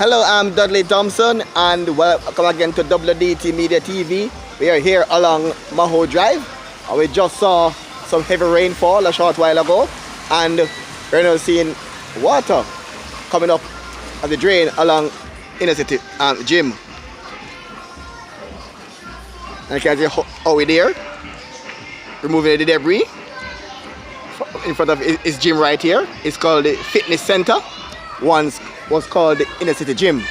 Hello, I'm Dudley Thompson and welcome again to WDT Media TV. We are here along Maho Drive and we just saw some heavy rainfall a short while ago and we're now seeing water coming up of the drain along Inner City Gym. And you can see how we're there, removing the debris in front of his gym right here. It's called the Fitness Center. Once was called the Inner City Gym.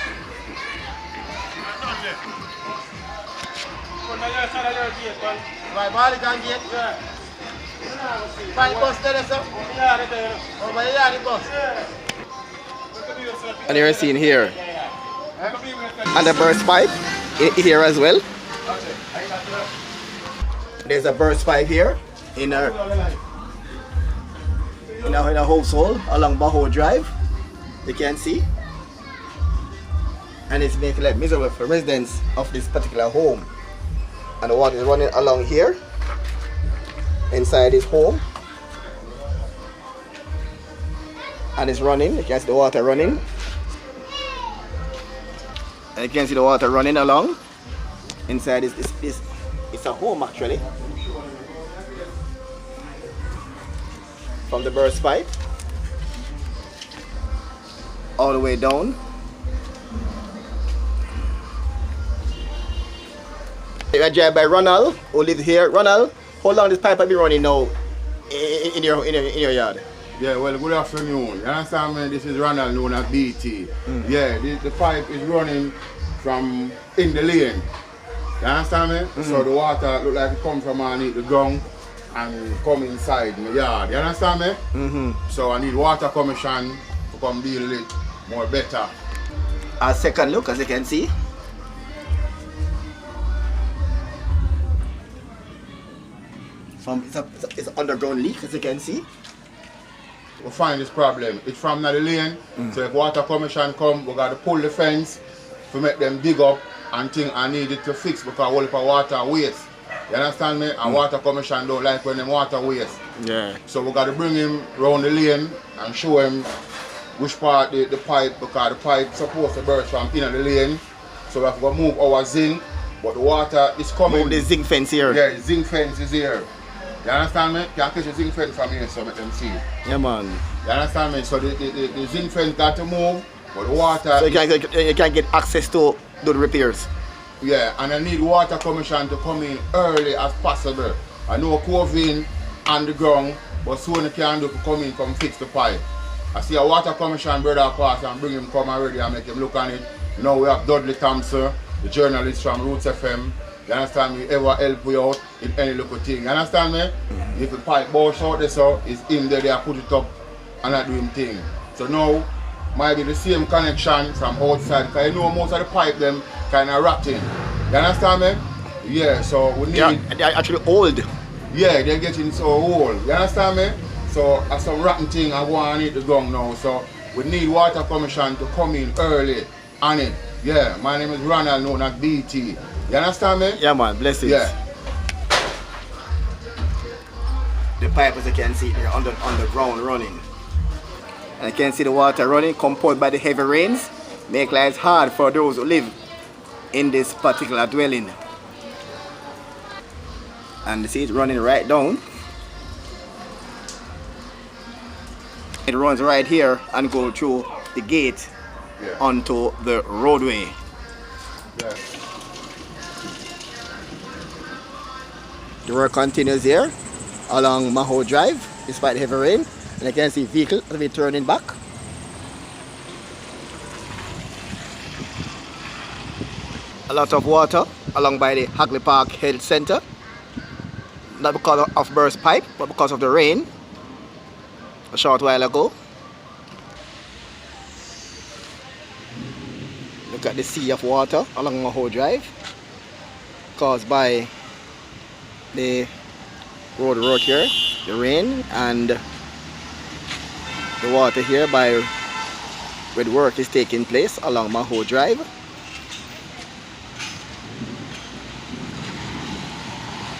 And you're seeing here, and the burst pipe here as well. There's a burst pipe here in a household along Maho Drive. You can see, and it's making life miserable for residents of this particular home. And the water is running along here inside his home, and it's running. You can see the water running, and you can see the water running along inside it's a home actually, from the burst pipe all the way down. I drive by Ronald, who lives here. Ronald, how long this pipe have been running now in your yard? Yeah, well, good afternoon. You understand me? This is Ronald, known as BT. Yeah, the pipe is running from in the lane. You understand me? So the water look like it comes from underneath the ground and come inside my yard. You understand me? So I need water commission to come deal with it more better. A second look, as you can see. It's an underground leak, as you can see. We find this problem. It's from the lane. So if water commission come, we got to pull the fence to make them dig up and think I need it to fix because all the water waste. You understand me? And water commission don't like when them water waste. Yeah. So we got to bring him round the lane and show him which part the pipe, because the pipe supposed to burst from in the lane. So we have to move our zinc, but the water is coming. Move the zinc fence here. Yeah, the zinc fence is here. You understand me? You can catch the zinc fence from here so make them see. Yeah, man. You understand me? So the zinc fence got to move, but the water... So you can get access to do the repairs. Yeah, and I need water commission to come in early as possible. I know COVID on the ground, but soon you can do to come in, come fix the pipe. I see a water commission brother pass and bring him come already and make him look on it. Now we have Dudley Thompson, the journalist from Roots FM. You understand me? Ever help you out in any little thing. You understand me? If the pipe burst out there, so it's him there, they put it up and I do him thing. So now might be the same connection from outside, because you know most of the pipe them kind of rotting. You understand me? Yeah, so we need... They're actually old. Yeah, they're getting so old. You understand me? So that's some rotten thing I want to need to go now. So we need water commission to come in early on it. Yeah, my name is Ronald, known as BT. You understand me? Yeah, man, blessings. Yeah. The pipe, as you can see, they're underground running. And you can see the water running, compounded by the heavy rains, make life hard for those who live in this particular dwelling. And you see it's running right down. It runs right here and go through the gate onto the roadway. Yeah. The work continues here along Maho Drive despite heavy rain, and you can see vehicles will be turning back. A lot of water along by the Hagley Park Health Center, not because of burst pipe but because of the rain a short while ago. Look at the sea of water along Maho Drive caused by the road work here, the rain and the water here by where the work is taking place along Maho Drive.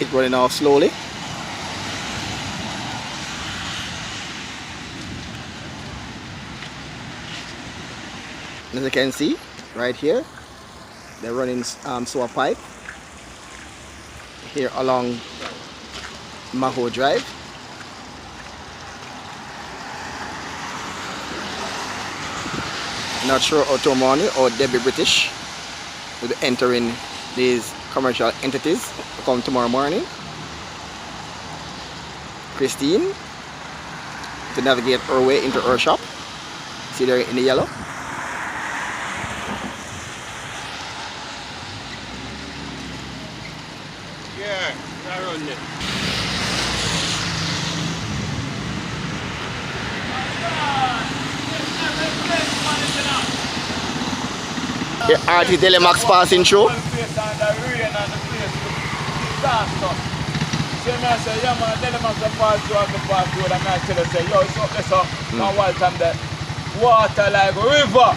It's running off slowly. As you can see right here, they're running sewer pipe here along Maho Drive. Not sure how tomorrow or Debbie British will be entering these commercial entities come tomorrow morning. Christine to navigate her way into her shop. See there in the yellow. Yeah, I run it. Here RT Telemax passing through. So I say, yeah man, Telemax a pass through and the pass through and I tell you say, yo, it's up there so, now while time that water like river.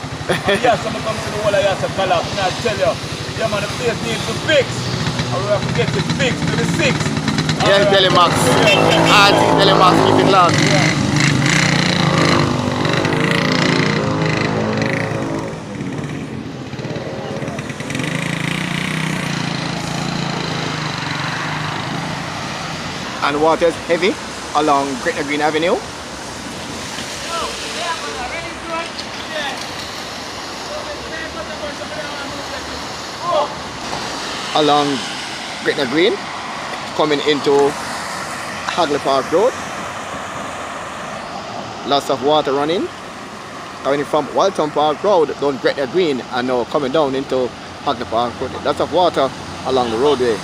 And yes, I'm come to the wall of yes, a collapse. And I tell you, yeah man, the place needs to fix. And we have to get it fixed to the 6th. Yes, Telemax. RT Telemax keeping loud. Yeah. And water is heavy along Greater Green Avenue. Along Greater Green, coming into Hagley Park Road. Lots of water running, coming from Walton Park Road down Greater Green and now coming down into Hagley Park Road. Lots of water along the roadway.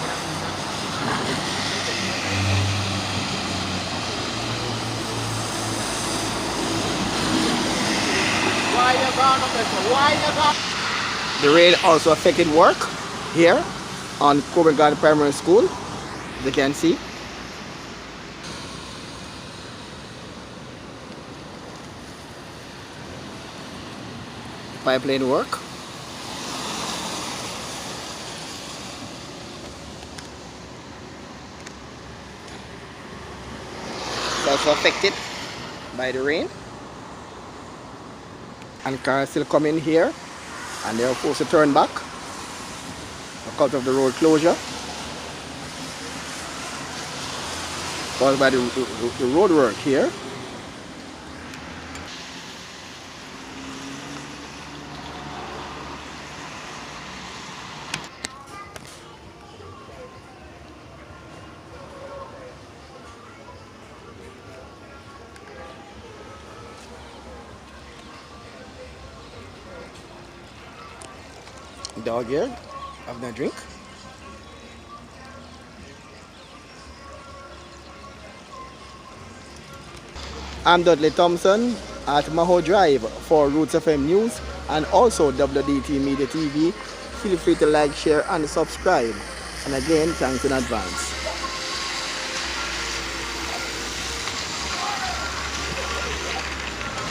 The rain also affected work here on Covent Garden Primary School, as you can see. Pipeline work. It's also affected by the rain. And cars still coming here and they're forced to turn back because of the road closure caused by the road work here. Dog here, having a drink. I'm Dudley Thompson at Maho Drive for Roots FM News and also WDT Media TV. Feel free to like, share and subscribe. And again, thanks in advance.